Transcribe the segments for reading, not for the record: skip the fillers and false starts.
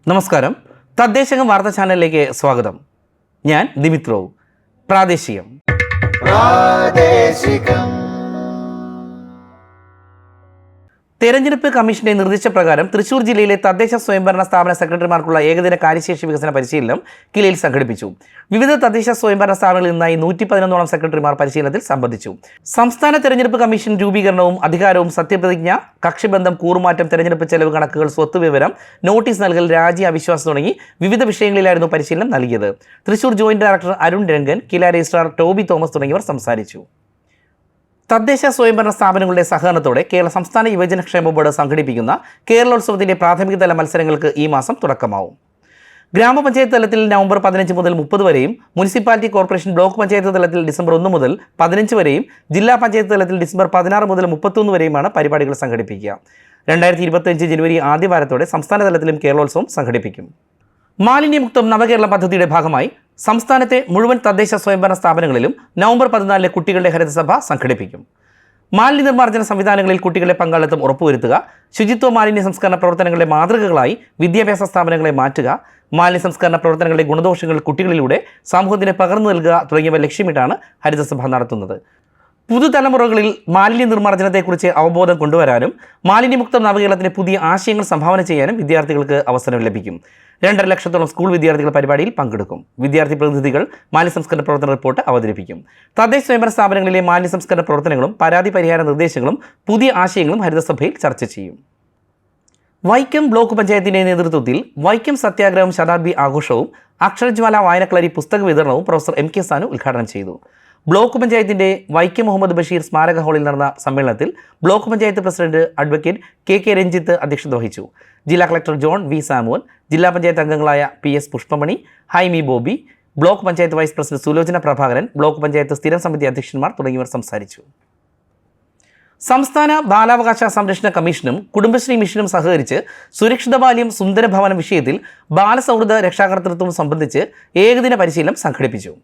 നമസ്കാരം, തദ്ദേശകം വാർത്താ ചാനലിലേക്ക് സ്വാഗതം. ഞാൻ ദിമിത്രോവ്. പ്രാദേശികം. തെരഞ്ഞെടുപ്പ് കമ്മീഷന്റെ നിർദ്ദേശപ്രകാരം തൃശൂർ ജില്ലയിലെ തദ്ദേശ സ്വയംഭരണ സ്ഥാപന സെക്രട്ടറിമാർക്കുള്ള ഏകദിന കാര്യശേഷി വികസന പരിശീലനം കിലയിൽ സംഘടിപ്പിച്ചു. വിവിധ തദ്ദേശ സ്വയംഭരണ സ്ഥാപനങ്ങളിൽ നിന്നായി 111ഓളം സെക്രട്ടറിമാർ പരിശീലനത്തിൽ സംബന്ധിച്ചു. സംസ്ഥാന തെരഞ്ഞെടുപ്പ് കമ്മീഷൻ രൂപീകരണവും അധികാരവും, സത്യപ്രതിജ്ഞ, കക്ഷിബന്ധം, കൂറുമാറ്റം, തെരഞ്ഞെടുപ്പ് ചെലവ് കണക്കുകൾ, സ്വത്ത് വിവരം, നോട്ടീസ് നൽകൽ, രാജി, അവിശ്വാസം തുടങ്ങി വിവിധ വിഷയങ്ങളിലായിരുന്നു പരിശീലനം നൽകിയത്. തൃശൂർ ജോയിന്റ് ഡയറക്ടർ അരുൺ രംഗൻ, കില രജിസ്ട്രാർ ടോബി തോമസ് തുടങ്ങിയവർ സംസാരിച്ചു. തദ്ദേശ സ്വയംഭരണ സ്ഥാപനങ്ങളുടെ സഹകരണത്തോടെ കേരള സംസ്ഥാന യുവജനക്ഷേമ ബോർഡ് സംഘടിപ്പിക്കുന്ന കേരളോത്സവത്തിന്റെ പ്രാഥമിക തല മത്സരങ്ങൾക്ക് ഈ മാസം തുടക്കമാവും. ഗ്രാമപഞ്ചായത്ത് തലത്തിൽ നവംബർ 15 മുതൽ 30 വരെയും, മുനിസിപ്പാലിറ്റി കോർപ്പറേഷൻ ബ്ലോക്ക് പഞ്ചായത്ത് തലത്തിൽ ഡിസംബർ 1 മുതൽ 15 വരെയും, ജില്ലാ പഞ്ചായത്ത് തലത്തിൽ ഡിസംബർ 16 മുതൽ 31 വരെയുമാണ് പരിപാടികൾ സംഘടിപ്പിക്കുക. 2025 ജനുവരി ആദ്യവാരത്തോടെ സംസ്ഥാന തലത്തിലും കേരളോത്സവം സംഘടിപ്പിക്കും. മാലിന്യമുക്തം നവകേരള പദ്ധതിയുടെ ഭാഗമായി സംസ്ഥാനത്തെ മുഴുവൻ തദ്ദേശ സ്വയംഭരണ സ്ഥാപനങ്ങളിലും നവംബർ 14 കുട്ടികളുടെ ഹരിതസഭ സംഘടിപ്പിക്കും. മാലിന്യ നിർമ്മാർജ്ജന സംവിധാനങ്ങളിൽ കുട്ടികളുടെ പങ്കാളിത്തം ഉറപ്പുവരുത്തുക, ശുചിത്വ മാലിന്യ സംസ്കരണ പ്രവർത്തനങ്ങളുടെ മാതൃകകളായി വിദ്യാഭ്യാസ സ്ഥാപനങ്ങളെ മാറ്റുക, മാലിന്യ സംസ്കരണ പ്രവർത്തനങ്ങളുടെ ഗുണദോഷങ്ങൾ കുട്ടികളിലൂടെ സമൂഹത്തിന് പകർന്നു നൽകുക തുടങ്ങിയവ ലക്ഷ്യമിട്ടാണ് ഹരിതസഭ നടത്തുന്നത്. പുതുതലമുറകളിൽ മാലിന്യ നിർമ്മാർജ്ജനത്തെക്കുറിച്ച് അവബോധം കൊണ്ടുവരാനും മാലിന്യമുക്തം നവകേരളത്തിന് പുതിയ ആശയങ്ങൾ സംഭാവന ചെയ്യാനും വിദ്യാർത്ഥികൾക്ക് അവസരം ലഭിക്കും. 2.5 ലക്ഷത്തോളം സ്കൂൾ വിദ്യാർത്ഥികൾ പരിപാടിയിൽ പങ്കെടുക്കും. വിദ്യാർത്ഥി പ്രതിനിധികൾ മാലിന്യ സംസ്കരണ പ്രവർത്തന റിപ്പോർട്ട് അവതരിപ്പിക്കും. തദ്ദേശ സ്വയംഭരണ സ്ഥാപനങ്ങളിലെ മാലിന്യ സംസ്കരണ പ്രവർത്തനങ്ങളും പരാതി പരിഹാര നിർദ്ദേശങ്ങളും പുതിയ ആശയങ്ങളും ഹരിതസഭയിൽ ചർച്ച ചെയ്യും. വൈക്കം ബ്ലോക്ക് പഞ്ചായത്തിന്റെ നേതൃത്വത്തിൽ വൈക്കം സത്യാഗ്രഹം ശതാബ്ദി ആഘോഷവും അക്ഷരജ്വാല വായനക്കളരി പുസ്തക വിതരണവും പ്രൊഫസർ എം കെ സാനു ഉദ്ഘാടനം ചെയ്തു. ബ്ലോക്ക് പഞ്ചായത്തിന്റെ വൈക്കം മുഹമ്മദ് ബഷീർ സ്മാരക ഹാളിൽ നടന്ന സമ്മേളനത്തിൽ block panchayat president advocate K Ranjith അധ്യക്ഷത വഹിച്ചു. ജില്ലാ കളക്ടർ ജോൺ വി സാമുവൽ, ജില്ലാ പഞ്ചായത്ത് അംഗങ്ങളായ PS Pushpamani, Haimi Bobby, block panchayat vice president Sulochana Prabhakaran, block panchayat സ്ഥിരം സമിതി അധ്യക്ഷന്മാർ തുടങ്ങിയവർ സംസാരിച്ചു. സംസ്ഥാന ബാലാവകാശ സംരക്ഷണ കമ്മീഷനും കുടുംബശ്രീ മിഷനും സഹകരിച്ച് സുരക്ഷിത ബാല്യം സുന്ദര ഭവനം വിഷയത്തിൽ ബാലസൗഹൃദ രക്ഷാകർതൃത്വം സംബന്ധിച്ച് ഏകദിന പരിശീലനം സംഘടിപ്പിച്ചു.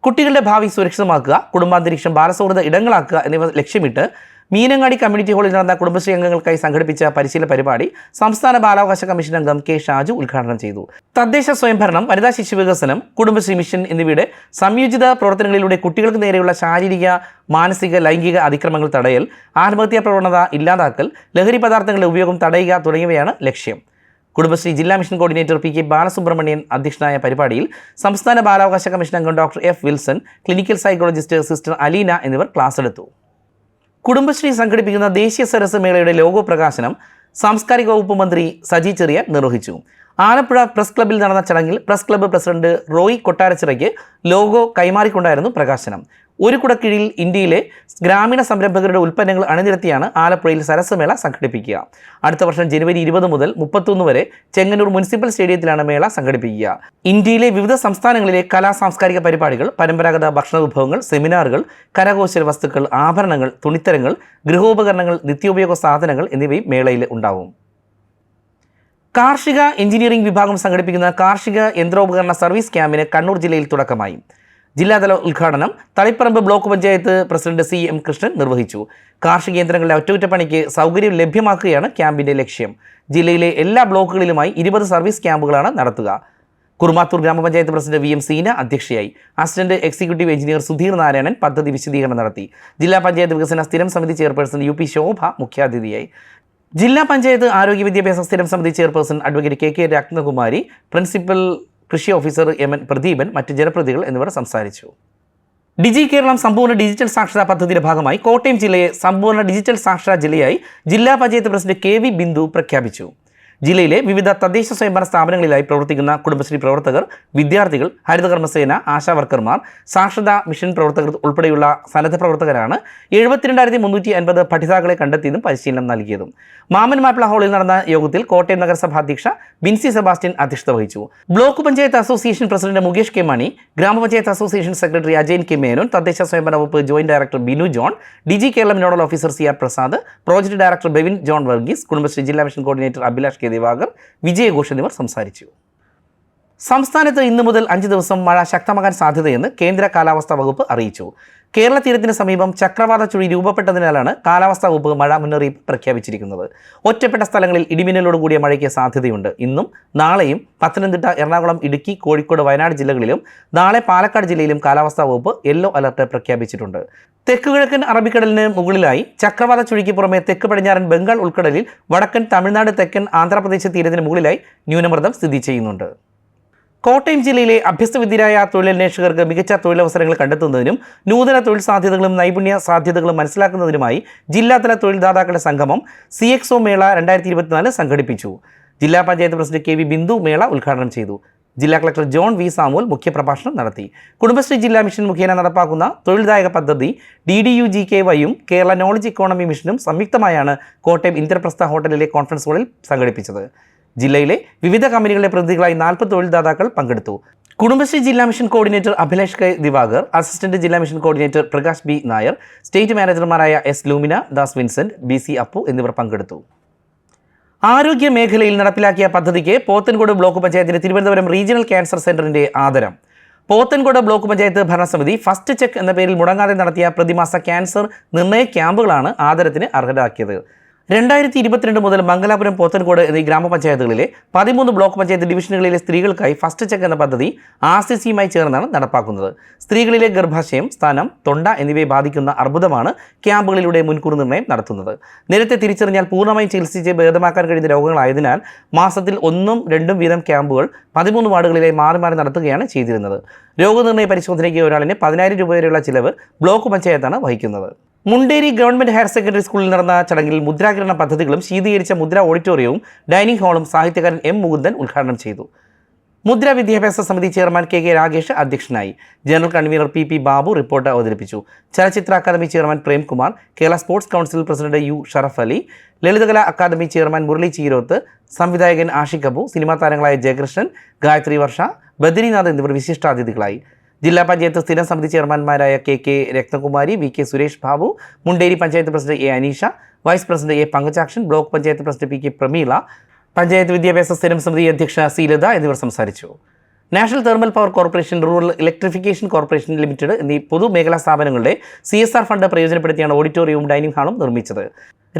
കുട്ടികളുടെ ഭാവി സുരക്ഷിതമാക്കുക, കുടുംബാന്തരീക്ഷം ബാലസൗഹൃദ ഇടങ്ങളാക്കുക എന്നിവ ലക്ഷ്യമിട്ട് മീനങ്ങാടി കമ്മ്യൂണിറ്റി ഹാളിൽ നടന്ന കുടുംബശ്രീ അംഗങ്ങൾക്കായി സംഘടിപ്പിച്ച പരിശീലന പരിപാടി സംസ്ഥാന ബാലാവകാശ കമ്മീഷൻ അംഗം കെ ഷാജു ഉദ്ഘാടനം ചെയ്തു. തദ്ദേശ സ്വയംഭരണം, വനിതാ ശിശു വികസനം, കുടുംബശ്രീ മിഷൻ എന്നിവയുടെ സംയോജിത പ്രവർത്തനങ്ങളിലൂടെ കുട്ടികൾക്ക് നേരെയുള്ള ശാരീരിക, മാനസിക, ലൈംഗിക അതിക്രമങ്ങൾ തടയൽ, ആത്മഹത്യാ പ്രവണത ഇല്ലാതാക്കൽ, ലഹരി പദാർത്ഥങ്ങളുടെ ഉപയോഗം തടയുക തുടങ്ങിയവയാണ് ലക്ഷ്യം. കുടുംബശ്രീ ജില്ലാ മിഷൻ കോർഡിനേറ്റർ PK ബാലസുബ്രഹ്മണ്യൻ അധ്യക്ഷനായ പരിപാടിയിൽ സംസ്ഥാന ബാലാവകാശ കമ്മീഷൻ അംഗം doctor F Wilson, clinical psychologist sister Aleena എന്നിവർ ക്ലാസ് എടുത്തു. കുടുംബശ്രീ സംഘടിപ്പിക്കുന്ന ദേശീയ സരസ് മേളയുടെ ലോഗോ പ്രകാശനം സാംസ്കാരിക വകുപ്പ് മന്ത്രി സജി ചെറിയാൻ നിർവഹിച്ചു. ആലപ്പുഴ പ്രസ് ക്ലബ്ബിൽ നടന്ന ചടങ്ങിൽ പ്രസ് ക്ലബ്ബ് പ്രസിഡന്റ് റോയ് കൊട്ടാരച്ചിറയ്ക്ക് ലോഗോ കൈമാറിക്കൊണ്ടായിരുന്നു പ്രകാശനം. ഒരു കുടക്കീഴിൽ ഇന്ത്യയിലെ ഗ്രാമീണ സംരംഭകരുടെ ഉൽപ്പന്നങ്ങൾ അണിനിരത്തിയാണ് ആലപ്പുഴയിൽ സരസ് മേള സംഘടിപ്പിക്കുക. അടുത്ത വർഷം ജനുവരി 20 മുതൽ 31 വരെ ചെങ്ങന്നൂർ മുനിസിപ്പൽ സ്റ്റേഡിയത്തിലാണ് മേള സംഘടിപ്പിക്കുക. ഇന്ത്യയിലെ വിവിധ സംസ്ഥാനങ്ങളിലെ കലാ സാംസ്കാരിക പരിപാടികൾ, പരമ്പരാഗത ഭക്ഷണ വിഭവങ്ങൾ, സെമിനാറുകൾ, കരകൗശല വസ്തുക്കൾ, ആഭരണങ്ങൾ, തുണിത്തരങ്ങൾ, ഗൃഹോപകരണങ്ങൾ, നിത്യോപയോഗ സാധനങ്ങൾ എന്നിവയും മേളയിൽ ഉണ്ടാവും. കാർഷിക എഞ്ചിനീയറിംഗ് വിഭാഗം സംഘടിപ്പിക്കുന്ന കാർഷിക യന്ത്രോപകരണ സർവീസ് ക്യാമ്പിന് കണ്ണൂർ ജില്ലയിൽ തുടക്കമായി. ജില്ലാതല ഉദ്ഘാടനം Taliparamba block panchayat president CM Krishnan നിർവഹിച്ചു. കാർഷിക യന്ത്രങ്ങളുടെ അറ്റകുറ്റപ്പണിക്ക് സൗകര്യം ലഭ്യമാക്കുകയാണ് ക്യാമ്പിന്റെ ലക്ഷ്യം. ജില്ലയിലെ എല്ലാ ബ്ലോക്കുകളിലുമായി 20 സർവീസ് ക്യാമ്പുകളാണ് നടത്തുക. കുറുമാത്തൂർ ഗ്രാമപഞ്ചായത്ത് പ്രസിഡന്റ് VM സീന അധ്യക്ഷയായി. Assistant executive engineer Sudheer Narayanan പദ്ധതി വിശദീകരണം നടത്തി. ജില്ലാ പഞ്ചായത്ത് വികസന സ്ഥിരം സമിതി ചെയർപേഴ്സൺ UP ശോഭ മുഖ്യാതിഥിയായി. ജില്ലാ പഞ്ചായത്ത് ആരോഗ്യ വിദ്യാഭ്യാസ സ്ഥിരം സമിതി chairperson advocate KK Ratnakumari, principal കൃഷി ഓഫീസർ MN പ്രദീപൻ, മറ്റ് ജനപ്രതിനിധികൾ എന്നിവർ സംസാരിച്ചു. ഡിജി കേരളം സമ്പൂർണ്ണ ഡിജിറ്റൽ സാക്ഷരതാ പദ്ധതിയുടെ ഭാഗമായി കോട്ടയം ജില്ലയെ സമ്പൂർണ്ണ ഡിജിറ്റൽ സാക്ഷരതാ ജില്ലയായി ജില്ലാ പഞ്ചായത്ത് പ്രസിഡന്റ് KV ബിന്ദു പ്രഖ്യാപിച്ചു. ജില്ലയിലെ വിവിധ തദ്ദേശ സ്വയംഭരണ സ്ഥാപനങ്ങളിലായി പ്രവർത്തിക്കുന്ന കുടുംബശ്രീ പ്രവർത്തകർ, വിദ്യാർത്ഥികൾ, ഹരിതകർമ്മസേന, ആശാവർക്കർമാർ, സാക്ഷരതാ മിഷൻ പ്രവർത്തകർ ഉൾപ്പെടെയുള്ള സന്നദ്ധ പ്രവർത്തകരാണ് 72,350 പഠിതാക്കളെ കണ്ടെത്തിയതും പരിശീലനം നൽകിയതും. മാമൻ മാപ്പിള ഹാളിൽ നടന്ന യോഗത്തിൽ കോട്ടയം നഗരസഭ അധ്യക്ഷ ബിൻസി സെബാസ്റ്റ്യൻ അധ്യക്ഷത വഹിച്ചു. Block panchayat association president Mukesh K Mani, grama panchayat association secretary Ajayan K Menon, തദ്ദേശ സ്വയംഭരണ വകുപ്പ് joint director Binu John, digi Keralam nodal officer CR Prasad, project director Bevin John Varghese, Kudumbashree ജില്ലാ mission coordinator Abhilash K Divakar, വിജയഘോഷ് എന്നിവർ സംസാരിച്ചു. സംസ്ഥാനത്ത് ഇന്നു മുതൽ 5 ദിവസം മഴ ശക്തമാകാൻ സാധ്യതയെന്ന് കേന്ദ്ര കാലാവസ്ഥാ വകുപ്പ് അറിയിച്ചു. കേരള തീരത്തിന് സമീപം ചക്രവാത ചുഴി രൂപപ്പെട്ടതിനാലാണ് കാലാവസ്ഥാ വകുപ്പ് മഴ മുന്നറിയിപ്പ് പ്രഖ്യാപിച്ചിരിക്കുന്നത്. ഒറ്റപ്പെട്ട സ്ഥലങ്ങളിൽ ഇടിമിന്നലോട് കൂടിയ മഴയ്ക്ക് സാധ്യതയുണ്ട്. ഇന്നും നാളെയും പത്തനംതിട്ട, എറണാകുളം, ഇടുക്കി, കോഴിക്കോട്, വയനാട് ജില്ലകളിലും നാളെ പാലക്കാട് ജില്ലയിലും കാലാവസ്ഥാ വകുപ്പ് യെല്ലോ അലർട്ട് പ്രഖ്യാപിച്ചിട്ടുണ്ട്. തെക്ക് കിഴക്കൻ അറബിക്കടലിന് മുകളിലായി ചക്രവാത ചുഴിക്ക് പുറമെ തെക്ക് പടിഞ്ഞാറൻ ബംഗാൾ ഉൾക്കടലിൽ വടക്കൻ തമിഴ്നാട്, തെക്കൻ ആന്ധ്രാപ്രദേശ് തീരത്തിന് മുകളിലായി ന്യൂനമർദ്ദം സ്ഥിതി ചെയ്യുന്നുണ്ട്. കോട്ടയം ജില്ലയിലെ അഭ്യസ്തവിദ്യരായ തൊഴിലന്വേഷകർക്ക് മികച്ച തൊഴിലവസരങ്ങൾ കണ്ടെത്തുന്നതിനും നൂതന തൊഴിൽ സാധ്യതകളും നൈപുണ്യ സാധ്യതകളും മനസ്സിലാക്കുന്നതിനുമായി ജില്ലാതല തൊഴിൽദാതാക്കളുടെ സംഗമം CXO മേള 2024 സംഘടിപ്പിച്ചു. ജില്ലാ പഞ്ചായത്ത് പ്രസിഡന്റ് KV ബിന്ദു മേള ഉദ്ഘാടനം ചെയ്തു. ജില്ലാ കളക്ടർ ജോൺ വി സാമുവൽ മുഖ്യപ്രഭാഷണം നടത്തി. കുടുംബശ്രീ ജില്ലാ മിഷൻ മുഖേന നടപ്പാക്കുന്ന തൊഴിൽദായക പദ്ധതി DDU-GKYയും കേരള നോളജ് ഇക്കോണമി മിഷനും സംയുക്തമായാണ് കോട്ടയം ഇന്ദ്രപ്രസ്ഥ ഹോട്ടലിലെ കോൺഫറൻസ് ഹാളിൽ സംഘടിപ്പിച്ചത്. ജില്ലയിലെ വിവിധ കമ്പനികളുടെ പ്രതിനിധികളായി 40 തൊഴിൽദാതാക്കൾ പങ്കെടുത്തു. കുടുംബശ്രീ ജില്ലാ mission coordinator Abhilash K Divakar, assistant ജില്ലാ mission coordinator Prakash B Nair, state മാനേജർമാരായ S Lumina, Das Vincent, BC Appu എന്നിവർ പങ്കെടുത്തു. ആരോഗ്യ മേഖലയിൽ നടപ്പിലാക്കിയ പദ്ധതിക്ക് പോത്തൻകോട് ബ്ലോക്ക് പഞ്ചായത്തിന് തിരുവനന്തപുരം റീജിയണൽ ക്യാൻസർ സെന്ററിന്റെ ആദരം. പോത്തൻകോട് ബ്ലോക്ക് പഞ്ചായത്ത് ഭരണസമിതി ഫസ്റ്റ് ചെക്ക് എന്ന പേരിൽ മുടങ്ങാതെ നടത്തിയ പ്രതിമാസ ക്യാൻസർ നിർണയ ക്യാമ്പുകളാണ് ആദരത്തിന് അർഹരാക്കിയത്. 2022 മുതൽ മംഗലാപുരം, പോത്തൻകോട് എന്നീ ഗ്രാമപഞ്ചായത്തുകളിലെ 13 ബ്ലോക്ക് പഞ്ചായത്ത് ഡിവിഷനുകളിലെ സ്ത്രീകൾക്കായി ഫസ്റ്റ് ചെക്ക് എന്ന പദ്ധതി RCCയുമായി ചേർന്നാണ് നടപ്പാക്കുന്നത്. സ്ത്രീകളിലെ ഗർഭാശയം, സ്തനം, തൊണ്ട എന്നിവയെ ബാധിക്കുന്ന അർബുദമാണ് ക്യാമ്പുകളിലൂടെ മുൻകൂർ നിർണ്ണയം നടത്തുന്നത്. നേരത്തെ തിരിച്ചറിഞ്ഞാൽ പൂർണ്ണമായും ചികിത്സിച്ച് ഭേദമാക്കാൻ കഴിയുന്ന രോഗങ്ങളായതിനാൽ മാസത്തിൽ 1ഉം 2ഉം വീതം ക്യാമ്പുകൾ 13 വാർഡുകളിലായി മാറി മാറി നടത്തുകയാണ് ചെയ്തിരുന്നത്. രോഗനിർണയ പരിശോധനയ്ക്ക് ഒരാളിന് 10,000 രൂപ വരെയുള്ള ചിലവ് ബ്ലോക്ക് പഞ്ചായത്താണ് വഹിക്കുന്നത്. മുണ്ടേരി ഗവൺമെന്റ് ഹയർ സെക്കൻഡറി സ്കൂളിൽ നടന്ന ചടങ്ങിൽ മുദ്രാകിരണ പദ്ധതികളും ശീതീകരിച്ച മുദ്ര ഓഡിറ്റോറിയവും ഡൈനിങ് ഹാളും സാഹിത്യകാരൻ M മുകുന്ദൻ ഉദ്ഘാടനം ചെയ്തു. മുദ്ര വിദ്യാഭ്യാസ സമിതി ചെയർമാൻ KK രാഗേഷ് അധ്യക്ഷനായി. General convener PP Babu report അവതരിപ്പിച്ചു. Chalachitra academy chairman Premkumar, Kerala sports council president U Sharaf Ali, Lalithakala academy chairman Murali Cheeroth, സംവിധായകൻ ആഷിഖ് അബു, സിനിമാ താരങ്ങളായ ജയകൃഷ്ണൻ, ഗായത്രി വർഷ, ബദ്രിനാഥ് എന്നിവർ വിശിഷ്ടാതിഥികളായി. ജില്ലാ പഞ്ചായത്ത് സ്ഥിരം സമിതി ചെയർമാൻമാരായ KK Rathnakumari, VK Suresh Babu, Munderi panchayat president A Aneesha, vice president A Pankajakshan, block panchayat president PK Prameela, panchayat വിദ്യാഭ്യാസ സ്ഥിരം സമിതി അധ്യക്ഷ C ലത എന്നിവർ സംസാരിച്ചു. National thermal power corporation, rural electrification corporation limited എന്നീ പൊതുമേഖലാ സ്ഥാപനങ്ങളുടെ CSR ഫണ്ട് പ്രയോജനപ്പെടുത്തിയാണ് ഓഡിറ്റോറിയവും ഡൈനിങ് ഹാളും നിർമ്മിച്ചത്.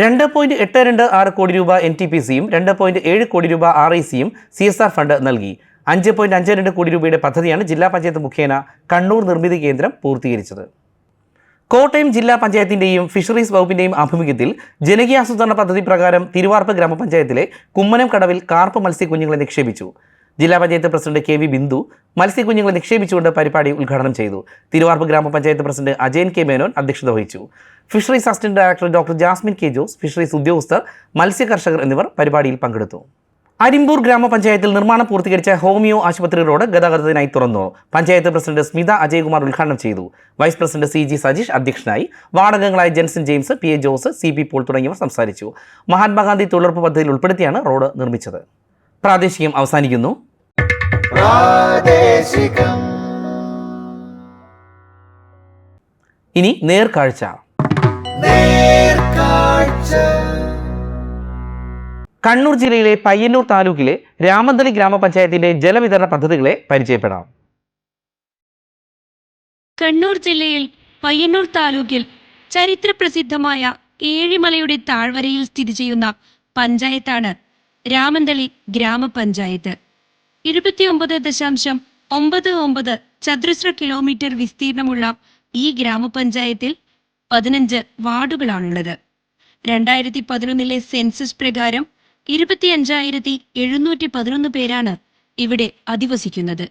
2.826 കോടി രൂപ NTPCയും 2.7 കോടി രൂപ RICയും CSR ഫണ്ട് നൽകി. 5.52 കോടി രൂപയുടെ പദ്ധതിയാണ് ജില്ലാ പഞ്ചായത്ത് മുഖേന കണ്ണൂർ നിർമ്മിതി കേന്ദ്രം പൂർത്തീകരിച്ചത്. കോട്ടയം ജില്ലാ പഞ്ചായത്തിൻ്റെയും ഫിഷറീസ് വകുപ്പിൻ്റെയും ആഭിമുഖ്യത്തിൽ ജനകീയാസൂത്രണ പദ്ധതി പ്രകാരം തിരുവാർപ്പ് ഗ്രാമപഞ്ചായത്തിലെ കുമ്മനം കടവിൽ കാർപ്പ് മത്സ്യക്കുഞ്ഞുങ്ങളെ നിക്ഷേപിച്ചു. ജില്ലാ പഞ്ചായത്ത് പ്രസിഡന്റ് KV ബിന്ദു മത്സ്യക്കുഞ്ഞുങ്ങളെ നിക്ഷേപിച്ചുകൊണ്ട് പരിപാടി ഉദ്ഘാടനം ചെയ്തു. തിരുവാർപ്പ് ഗ്രാമപഞ്ചായത്ത് പ്രസിഡന്റ് അജയൻ K മേനോൻ അധ്യക്ഷത വഹിച്ചു. Fisheries assistant director doctor Jasmine K Jose, fisheries ഉദ്യോഗസ്ഥർ, മത്സ്യകർഷകർ എന്നിവർ പരിപാടിയിൽ പങ്കെടുത്തു. അരിമ്പൂർ ഗ്രാമപഞ്ചായത്തിൽ നിർമ്മാണം പൂർത്തീകരിച്ച ഹോമിയോ ആശുപത്രി റോഡ് ഗതാഗതത്തിനായി തുറന്നു. പഞ്ചായത്ത് പ്രസിഡന്റ് സ്മിത അജയ്കുമാർ ഉദ്ഘാടനം ചെയ്തു. വൈസ് പ്രസിഡന്റ് CG സജീഷ് അധ്യക്ഷനായി. വാർഡംഗങ്ങളായ Jenson James, PA Jose, CP Paul തുടങ്ങിയവർ സംസാരിച്ചു. മഹാത്മാഗാന്ധി തൊഴിലുറപ്പ് പദ്ധതിയിൽ ഉൾപ്പെടുത്തിയാണ് റോഡ് നിർമ്മിച്ചത്. പ്രാദേശികം അവസാനിക്കുന്നു. ഇനി നേർക്കാഴ്ച. കണ്ണൂർ ജില്ലയിലെ പയ്യന്നൂർ താലൂക്കിലെ രാമന്തളി ഗ്രാമപഞ്ചായത്തിന്റെ ജലവിതരണ പദ്ധതികളെ പരിചയപ്പെടാം. കണ്ണൂർ ജില്ലയിൽ പയ്യന്നൂർ താലൂക്കിൽ ചരിത്രപ്രസിദ്ധമായ ഏഴിമലയുടെ താഴ്വരയിൽ സ്ഥിതി ചെയ്യുന്ന പഞ്ചായത്താണ് രാമന്തളി ഗ്രാമപഞ്ചായത്ത്. 29.99 ചതുരശ്ര കിലോമീറ്റർ വിസ്തീർണമുള്ള ഈ ഗ്രാമപഞ്ചായത്തിൽ 15 വാർഡുകളാണുള്ളത്. 2011 സെൻസസ് പ്രകാരം 25,711 പേരാണ് ഇവിടെ അധിവസിക്കുന്നത്.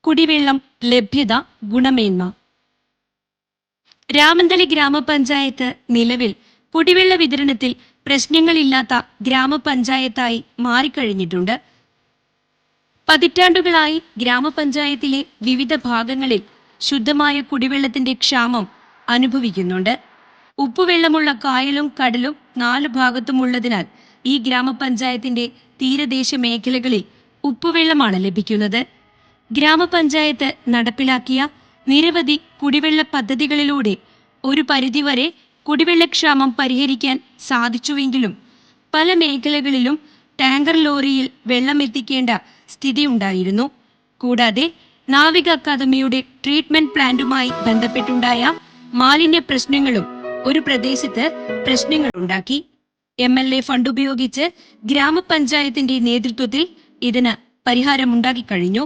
കുടിവെള്ളം ലഭ്യത, ഗുണമേന്മ. രാമന്തളി ഗ്രാമപഞ്ചായത്ത് നിലവിൽ കുടിവെള്ള വിതരണത്തിൽ പ്രശ്നങ്ങളില്ലാത്ത ഗ്രാമപഞ്ചായത്തായി മാറിക്കഴിഞ്ഞിട്ടുണ്ട്. പതിറ്റാണ്ടുകളായി ഗ്രാമപഞ്ചായത്തിലെ വിവിധ ഭാഗങ്ങളിൽ ശുദ്ധമായ കുടിവെള്ളത്തിന്റെ ക്ഷാമം അനുഭവിക്കുന്നുണ്ട്. ഉപ്പുവെള്ളമുള്ള കായലും കടലും 4 ഭാഗത്തുമുള്ളതിനാൽ ഈ ഗ്രാമപഞ്ചായത്തിന്റെ തീരദേശ മേഖലകളിൽ ഉപ്പുവെള്ളമാണ് ലഭിക്കുന്നത്. ഗ്രാമപഞ്ചായത്ത് നടപ്പിലാക്കിയ നിരവധി കുടിവെള്ള പദ്ധതികളിലൂടെ ഒരു പരിധിവരെ കുടിവെള്ളക്ഷാമം പരിഹരിക്കാൻ സാധിച്ചുവെങ്കിലും പല മേഖലകളിലും ടാങ്കർ ലോറിയിൽ വെള്ളം എത്തിക്കേണ്ട സ്ഥിതിയുണ്ടായിരുന്നു. കൂടാതെ നാവിക അക്കാദമിയുടെ ട്രീറ്റ്മെന്റ് പ്ലാന്റുമായി ബന്ധപ്പെട്ടുണ്ടായ മാലിന്യ പ്രശ്നങ്ങളും ഒരു പ്രദേശത്ത് പ്രശ്നങ്ങളുണ്ടാക്കി. MLA ഫണ്ട് ഉപയോഗിച്ച് ഗ്രാമപഞ്ചായത്തിന്റെ നേതൃത്വത്തിൽ ഇതിന് പരിഹാരമുണ്ടാക്കിക്കഴിഞ്ഞു.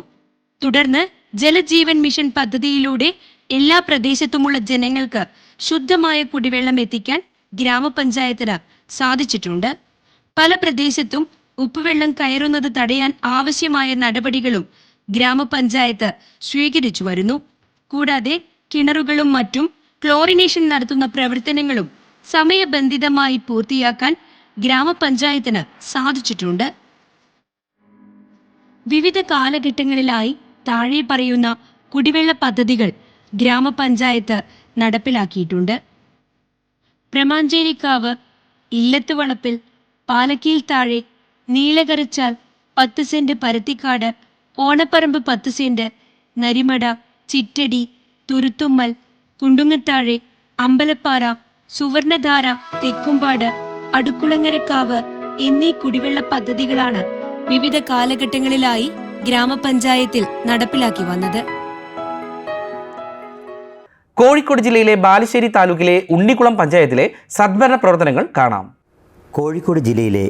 തുടർന്ന് ജലജീവൻ മിഷൻ പദ്ധതിയിലൂടെ എല്ലാ പ്രദേശത്തുമുള്ള ജനങ്ങൾക്ക് ശുദ്ധമായ കുടിവെള്ളം എത്തിക്കാൻ ഗ്രാമപഞ്ചായത്തിന് സാധിച്ചിട്ടുണ്ട്. പല പ്രദേശത്തും ഉപ്പുവെള്ളം കയറുന്നത് തടയാൻ ആവശ്യമായ നടപടികളും ഗ്രാമപഞ്ചായത്ത് സ്വീകരിച്ചു വരുന്നു. കൂടാതെ കിണറുകളും മറ്റും ക്ലോറിനേഷൻ നടത്തുന്ന പ്രവർത്തനങ്ങളും സമയബന്ധിതമായി പൂർത്തിയാക്കാൻ ഗ്രാമപഞ്ചായത്തിന് സാധിച്ചിട്ടുണ്ട്. വിവിധ കാലഘട്ടങ്ങളിലായി താഴെ പറയുന്ന കുടിവെള്ള പദ്ധതികൾ ഗ്രാമപഞ്ചായത്ത് നടപ്പിലാക്കിയിട്ടുണ്ട്. പ്രമാഞ്ചേരിക്കാവ്, ഇല്ലത്തുവളപ്പിൽ, പാലക്കീൽ താഴെ, നീലകരച്ചാൽ, 10 സെന്റ് പരുത്തിക്കാട്, ഓണപ്പറമ്പ് 10 സെന്റ്, നരിമട, ചിറ്റടി, തുരുത്തുമ്മൽ, കുണ്ടുങ്ങത്താഴെ, അമ്പലപ്പാറ, സുവർണധാര, തെക്കുംപാട്, അടുക്കുളങ്ങരക്കാവ് എന്നീ കുടിവെള്ള പദ്ധതികളാണ് വിവിധ കാലഘട്ടങ്ങളിലായി ഗ്രാമപഞ്ചായത്തിൽ നടപ്പിലാക്കി വന്നത്. കോഴിക്കോട് ജില്ലയിലെ ബാലുശ്ശേരി താലൂക്കിലെ ഉണ്ണിക്കുളം പഞ്ചായത്തിലെ സദ്ഭരണ പ്രവർത്തനങ്ങൾ കാണാം. കോഴിക്കോട് ജില്ലയിലെ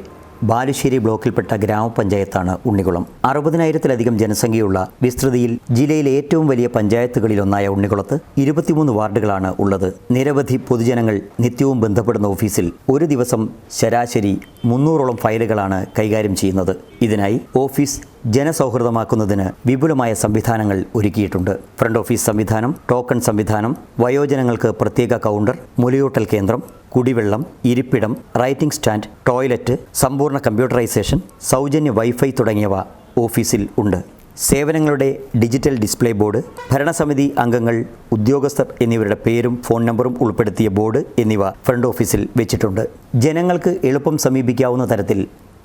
ബാലുശ്ശേരി ബ്ലോക്കിൽപ്പെട്ട ഗ്രാമപഞ്ചായത്താണ് ഉണ്ണിക്കുളം. 60,000-ലധികം ജനസംഖ്യയുള്ള വിസ്തൃതിയിൽ ജില്ലയിലെ ഏറ്റവും വലിയ പഞ്ചായത്തുകളിലൊന്നായ ഉണ്ണിക്കുളത്ത് 23 വാർഡുകളാണ് ഉള്ളത്. നിരവധി പൊതുജനങ്ങൾ നിത്യവും ബന്ധപ്പെടുന്ന ഓഫീസിൽ ഒരു ദിവസം ശരാശരി 300ഓളം ഫയലുകളാണ് കൈകാര്യം ചെയ്യുന്നത്. ഇതിനായി ഓഫീസ് ജനസൗഹൃദമാക്കുന്നതിന് വിപുലമായ സംവിധാനങ്ങൾ ഒരുക്കിയിട്ടുണ്ട്. ഫ്രണ്ട് ഓഫീസ് സംവിധാനം, ടോക്കൺ സംവിധാനം, വയോജനങ്ങൾക്ക് പ്രത്യേക കൗണ്ടർ, മുലയൂട്ടൽ കേന്ദ്രം, കുടിവെള്ളം, ഇരിപ്പിടം, റൈറ്റിംഗ് സ്റ്റാൻഡ്, ടോയ്ലറ്റ്, സമ്പൂർണ്ണ കമ്പ്യൂട്ടറൈസേഷൻ, സൗജന്യ വൈഫൈ തുടങ്ങിയവ ഓഫീസിൽ ഉണ്ട്. സേവനങ്ങളുടെ ഡിജിറ്റൽ ഡിസ്പ്ലേ ബോർഡ്, ഭരണസമിതി അംഗങ്ങൾ, ഉദ്യോഗസ്ഥർ എന്നിവരുടെ പേരും ഫോൺ നമ്പറും ഉൾപ്പെടുത്തിയ ബോർഡ് എന്നിവ ഫ്രണ്ട് ഓഫീസിൽ വെച്ചിട്ടുണ്ട്. ജനങ്ങൾക്ക് എളുപ്പം സമീപിക്കാവുന്ന തരത്തിൽ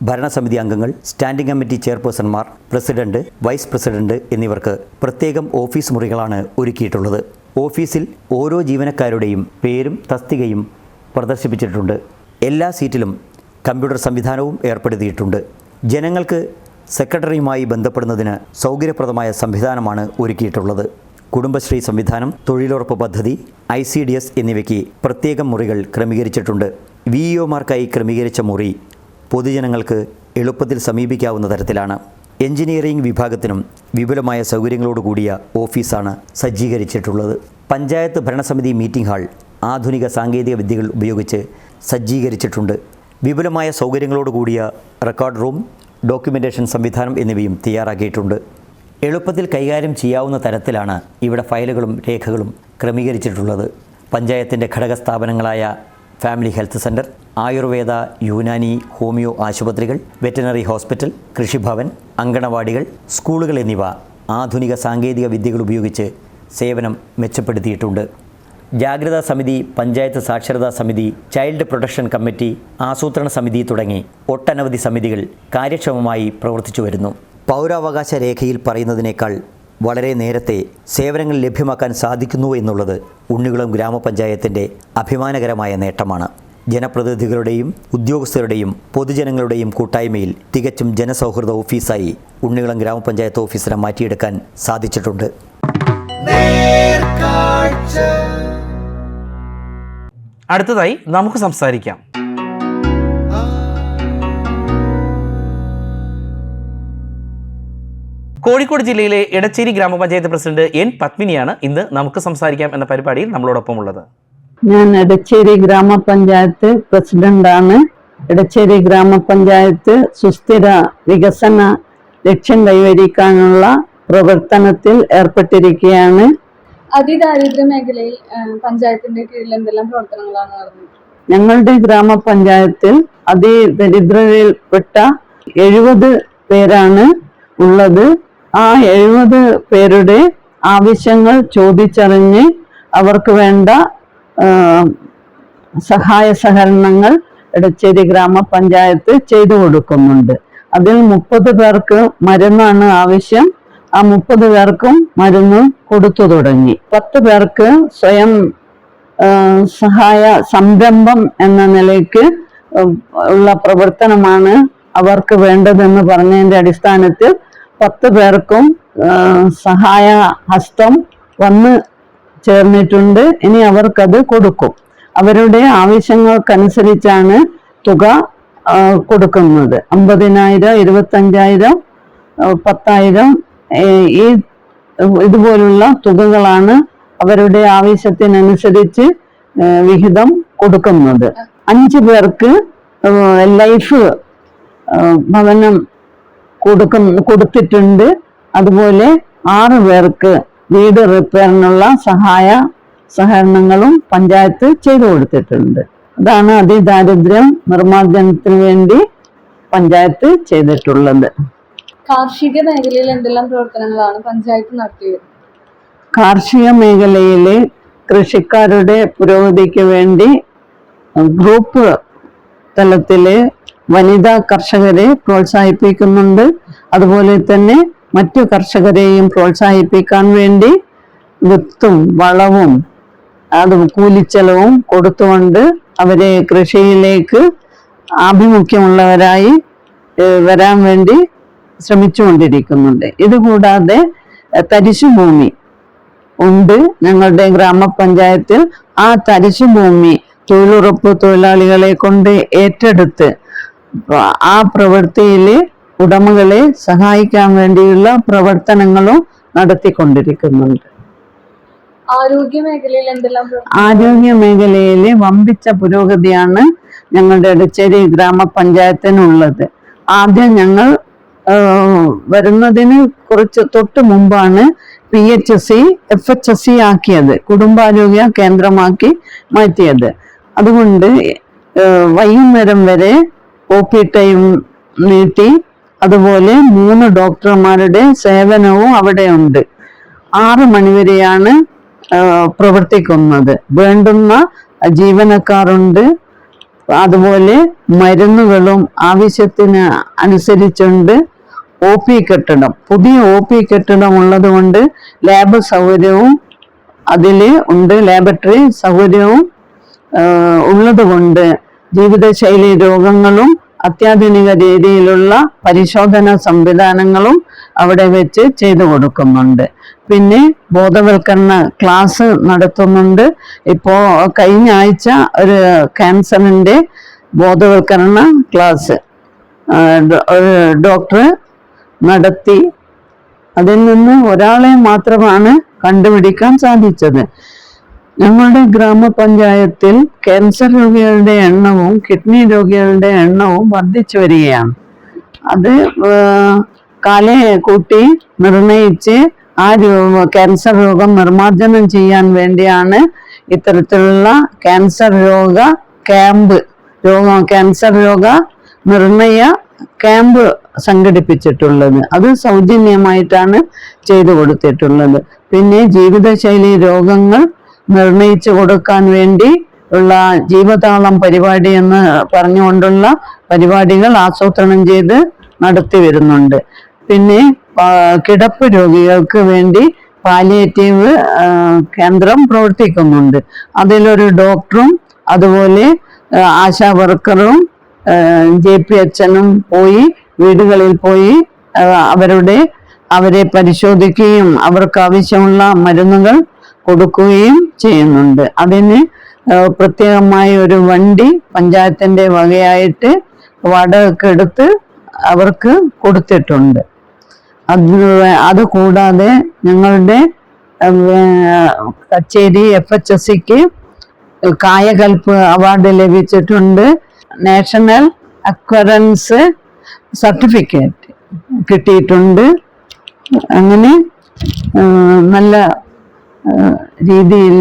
ഭരണസമിതി അംഗങ്ങൾ, സ്റ്റാൻഡിംഗ് കമ്മിറ്റി ചെയർപേഴ്സൺമാർ, പ്രസിഡന്റ്, വൈസ് പ്രസിഡന്റ് എന്നിവർക്ക് പ്രത്യേകം ഓഫീസ് മുറികളാണ് ഒരുക്കിയിട്ടുള്ളത്. ഓഫീസിൽ ഓരോ ജീവനക്കാരുടെയും പേരും തസ്തികയും പ്രദർശിപ്പിച്ചിട്ടുണ്ട്. എല്ലാ സീറ്റിലും കമ്പ്യൂട്ടർ സംവിധാനവും ഏർപ്പെടുത്തിയിട്ടുണ്ട്. ജനങ്ങൾക്ക് സെക്രട്ടറിയുമായി ബന്ധപ്പെടുന്നതിന് സൗകര്യപ്രദമായ സംവിധാനമാണ് ഒരുക്കിയിട്ടുള്ളത്. കുടുംബശ്രീ സംവിധാനം, തൊഴിലുറപ്പ് പദ്ധതി, ICDS എന്നിവയ്ക്ക് പ്രത്യേകം മുറികൾ ക്രമീകരിച്ചിട്ടുണ്ട്. VEOമാർക്കായി ക്രമീകരിച്ച മുറി പൊതുജനങ്ങൾക്ക് എളുപ്പത്തിൽ സമീപിക്കാവുന്ന തരത്തിലാണ്. എഞ്ചിനീയറിംഗ് വിഭാഗത്തിനും വിപുലമായ സൗകര്യങ്ങളോടുകൂടിയ ഓഫീസാണ് സജ്ജീകരിച്ചിട്ടുള്ളത്. പഞ്ചായത്ത് ഭരണസമിതി മീറ്റിംഗ് ഹാൾ ആധുനിക സാങ്കേതിക വിദ്യകൾ ഉപയോഗിച്ച് സജ്ജീകരിച്ചിട്ടുണ്ട്. വിപുലമായ സൗകര്യങ്ങളോടുകൂടിയ റെക്കോർഡ് റൂം, ഡോക്യുമെൻറ്റേഷൻ സംവിധാനം എന്നിവയും തയ്യാറാക്കിയിട്ടുണ്ട്. എളുപ്പത്തിൽ കൈകാര്യം ചെയ്യാവുന്ന തരത്തിലാണ് ഇവിടെ ഫയലുകളും രേഖകളും ക്രമീകരിച്ചിട്ടുള്ളത്. പഞ്ചായത്തിൻ്റെ ഘടക സ്ഥാപനങ്ങളായ family health centre, Ayurveda, Unani, homeo ആശുപത്രികൾ, വെറ്ററിനറി ഹോസ്പിറ്റൽ, കൃഷിഭവൻ, അങ്കണവാടികൾ, സ്കൂളുകൾ എന്നിവ ആധുനിക സാങ്കേതിക വിദ്യകൾ ഉപയോഗിച്ച് സേവനം മെച്ചപ്പെടുത്തിയിട്ടുണ്ട്. ജാഗ്രതാ സമിതി, പഞ്ചായത്ത് സാക്ഷരതാ സമിതി, ചൈൽഡ് പ്രൊട്ടക്ഷൻ കമ്മിറ്റി, ആസൂത്രണ സമിതി തുടങ്ങി ഒട്ടനവധി സമിതികൾ കാര്യക്ഷമമായി പ്രവർത്തിച്ചു വരുന്നു. പൗരാവകാശ രേഖയിൽ പറയുന്നതിനേക്കാൾ വളരെ നേരത്തെ സേവനങ്ങൾ ലഭ്യമാക്കാൻ സാധിക്കുന്നു എന്നുള്ളത് ഉണ്ണിക്കുളം ഗ്രാമപഞ്ചായത്തിൻ്റെ അഭിമാനകരമായ നേട്ടമാണ്. ജനപ്രതിനിധികളുടെയും ഉദ്യോഗസ്ഥരുടെയും പൊതുജനങ്ങളുടെയും കൂട്ടായ്മയിൽ തികച്ചും ജനസൗഹൃദ ഓഫീസായി ഉണ്ണിക്കുളം ഗ്രാമപഞ്ചായത്ത് ഓഫീസിനെ മാറ്റിയെടുക്കാൻ സാധിച്ചിട്ടുണ്ട്. അടുത്തതായി നമുക്ക് സംസാരിക്കാം. കോഴിക്കോട് ജില്ലയിലെ എടച്ചേരി ഗ്രാമപഞ്ചായത്ത് പ്രസിഡന്റ് N. പത്മിനിയാണ് ഇന്ന് നമുക്ക് സംസാരിക്കാം എന്ന പരിപാടിയിൽ നമ്മളോടൊപ്പം ഉള്ളത്. ഞാൻ എടച്ചേരി ഗ്രാമപഞ്ചായത്ത് പ്രസിഡന്റാണ്. എടച്ചേരി ഗ്രാമപഞ്ചായത്ത് സുസ്ഥിര വികസന ലക്ഷ്യം കൈവരിക്കാനുള്ള പ്രവർത്തനത്തിൽ ഏർപ്പെട്ടിരിക്കുകയാണ്. അതിദാരിദ്ര്യ മേഖലയിൽ പഞ്ചായത്തിന്റെ കീഴിൽ എന്തെല്ലാം പ്രവർത്തനങ്ങളാണ് നടന്നത്? ഞങ്ങളുടെ ഗ്രാമപഞ്ചായത്തിൽ അതിദരിദ്രരിൽപ്പെട്ട 70 പേരാണ് ഉള്ളത്. ആ 70 പേരുടെ ആവശ്യങ്ങൾ ചോദിച്ചറിഞ്ഞ് അവർക്ക് വേണ്ട സഹായ സഹകരണങ്ങൾ എടച്ചേരി ഗ്രാമപഞ്ചായത്ത് ചെയ്തു കൊടുക്കുന്നുണ്ട്. അതിൽ 30 പേർക്ക് മരുന്നാണ് ആവശ്യം. ആ 30 പേർക്കും മരുന്ന് കൊടുത്തു തുടങ്ങി. 10 പേർക്ക് സ്വയം സഹായ സംരംഭം എന്ന നിലയ്ക്ക് ഉള്ള പ്രവർത്തനമാണ് അവർക്ക് വേണ്ടതെന്ന് പറഞ്ഞതിന്റെ അടിസ്ഥാനത്തിൽ 10 പേർക്കും സഹായ ഹസ്തം വന്ന് ചേർന്നിട്ടുണ്ട്. ഇനി അവർക്കത് കൊടുക്കും. അവരുടെ ആവശ്യങ്ങൾക്കനുസരിച്ചാണ് തുക കൊടുക്കുന്നത്. 50,000, 25,000, 10,000 ഈ ഇതുപോലുള്ള തുകകളാണ് അവരുടെ ആവശ്യത്തിനനുസരിച്ച് വിഹിതം കൊടുക്കുന്നത്. 5 പേർക്ക് ലൈഫ് ഭവനം കൊടുത്തിട്ടുണ്ട്. അതുപോലെ 6 പേർക്ക് വീട് റിപ്പയറിനുള്ള സഹകരണങ്ങളും പഞ്ചായത്ത് ചെയ്തു കൊടുത്തിട്ടുണ്ട്. അതാണ് അതിദാരിദ്ര്യം നിർമ്മാർജ്ജനത്തിന് വേണ്ടി പഞ്ചായത്ത് ചെയ്തിട്ടുള്ളത്. കാർഷിക മേഖലയിൽ എന്തെല്ലാം പ്രവർത്തനങ്ങളാണ് പഞ്ചായത്ത് നടത്തിയത്? കാർഷിക മേഖലയിലെ കൃഷിക്കാരുടെ പുരോഗതിക്ക് വേണ്ടി ഗ്രൂപ്പ് തലത്തില് വനിതാ കർഷകരെ പ്രോത്സാഹിപ്പിക്കുന്നുണ്ട്. അതുപോലെ തന്നെ മറ്റു കർഷകരെയും പ്രോത്സാഹിപ്പിക്കാൻ വേണ്ടി വിത്തും വളവും കൂലിച്ചെലവും കൊടുത്തുകൊണ്ട് അവരെ കൃഷിയിലേക്ക് ആഭിമുഖ്യമുള്ളവരായി വരാൻ വേണ്ടി ശ്രമിച്ചുകൊണ്ടിരിക്കുന്നുണ്ട്. ഇതുകൂടാതെ തരിശുഭൂമി ഉണ്ട് ഞങ്ങളുടെ ഗ്രാമപഞ്ചായത്തിൽ. ആ തരിശുഭൂമി തൊഴിലുറപ്പ് തൊഴിലാളികളെ കൊണ്ട് ഏറ്റെടുത്ത് ആ പ്രവൃത്തിയില് ഉടമകളെ സഹായിക്കാൻ വേണ്ടിയുള്ള പ്രവർത്തനങ്ങളും നടത്തിക്കൊണ്ടിരിക്കുന്നുണ്ട്. ആരോഗ്യ മേഖലയിൽ എന്തെല്ലാം? ആരോഗ്യ മേഖലയില് വമ്പിച്ച പുരോഗതിയാണ് ഞങ്ങളുടെ എടച്ചേരി ഗ്രാമപഞ്ചായത്തിനുള്ളത്. ആദ്യം ഞങ്ങൾ വരുന്നതിന് കുറച്ച് തൊട്ട് മുമ്പാണ് PHC FHC ആക്കിയത്, കുടുംബാരോഗ്യ കേന്ദ്രമാക്കി മാറ്റിയത്. അതുകൊണ്ട് വൈകുന്നേരം വരെ OP ടൈം നീട്ടി. അതുപോലെ 3 ഡോക്ടർമാരുടെ സേവനവും അവിടെ ഉണ്ട്. 6 മണിവരെയാണ് പ്രവർത്തിക്കുന്നത്. വേണ്ടുന്ന ജീവനക്കാരുണ്ട്. അതുപോലെ മരുന്നുകളും ആവശ്യത്തിന് അനുസരിച്ചുണ്ട്. OP കെട്ടിടം, പുതിയ OP കെട്ടിടം ഉള്ളത് കൊണ്ട് ലാബ് സൗകര്യവും അതില് ഉണ്ട്. ലാബറട്ടറി സൗകര്യവും ഉള്ളത് കൊണ്ട് ജീവിതശൈലി രോഗങ്ങളും അത്യാധുനിക രീതിയിലുള്ള പരിശോധന സംവിധാനങ്ങളും അവിടെ വെച്ച് ചെയ്തു കൊടുക്കുന്നുണ്ട്. പിന്നെ ബോധവൽക്കരണ ക്ലാസ് നടത്തുന്നുണ്ട്. ഇപ്പോ കഴിഞ്ഞ ആഴ്ച ഒരു ക്യാൻസറിന്റെ ബോധവൽക്കരണ ക്ലാസ് ഒരു ഡോക്ടർ നടത്തി. അതിൽ നിന്ന് ഒരാളെ മാത്രമാണ് കണ്ടുപിടിക്കാൻ സാധിച്ചത്. ഞങ്ങളുടെ ഗ്രാമപഞ്ചായത്തിൽ ക്യാൻസർ രോഗികളുടെ എണ്ണവും കിഡ്നി രോഗികളുടെ എണ്ണവും വർദ്ധിച്ചു വരികയാണ്. അത് കാലേ കൂട്ടി നിർണയിച്ച് ആ ക്യാൻസർ രോഗം നിർമ്മാർജ്ജനം ചെയ്യാൻ വേണ്ടിയാണ് ഇത്തരത്തിലുള്ള ക്യാൻസർ രോഗ ക്യാമ്പ്, ക്യാൻസർ രോഗ നിർണയ ക്യാമ്പ് സംഘടിപ്പിച്ചിട്ടുള്ളത്. അത് സൗജന്യമായിട്ടാണ് ചെയ്തു കൊടുത്തിട്ടുള്ളത്. പിന്നെ ജീവിതശൈലി രോഗങ്ങൾ നിർണയിച്ചു കൊടുക്കാൻ വേണ്ടി ഉള്ള ജീവതാളം പരിപാടി എന്ന് പറഞ്ഞുകൊണ്ടുള്ള പരിപാടികൾ ആസൂത്രണം ചെയ്ത് നടത്തി വരുന്നുണ്ട്. പിന്നെ കിടപ്പ് രോഗികൾക്ക് വേണ്ടി പാലിയേറ്റീവ് കേന്ദ്രം പ്രവർത്തിക്കുന്നുണ്ട്. അതിലൊരു ഡോക്ടറും അതുപോലെ ആശാ വർക്കറും JPHനും പോയി വീടുകളിൽ പോയി അവരെ പരിശോധിക്കുകയും അവർക്ക് ആവശ്യമുള്ള മരുന്നുകൾ കൊടുക്കുകയും ചെയ്യുന്നുണ്ട്. അതിന് പ്രത്യേകമായ ഒരു വണ്ടി പഞ്ചായത്തിന്റെ വകയായിട്ട് വാടകയ്ക്കെടുത്ത് അവർക്ക് കൊടുത്തിട്ടുണ്ട്. അത് കൂടാതെ ഞങ്ങളുടെ കച്ചേരി FHSക്ക് കായകൽപ്പ് അവാർഡ് ലഭിച്ചിട്ടുണ്ട്. നാഷണൽ അക്വറൻസ് സർട്ടിഫിക്കറ്റ് കിട്ടിയിട്ടുണ്ട്. അങ്ങനെ നല്ല രീതിയിൽ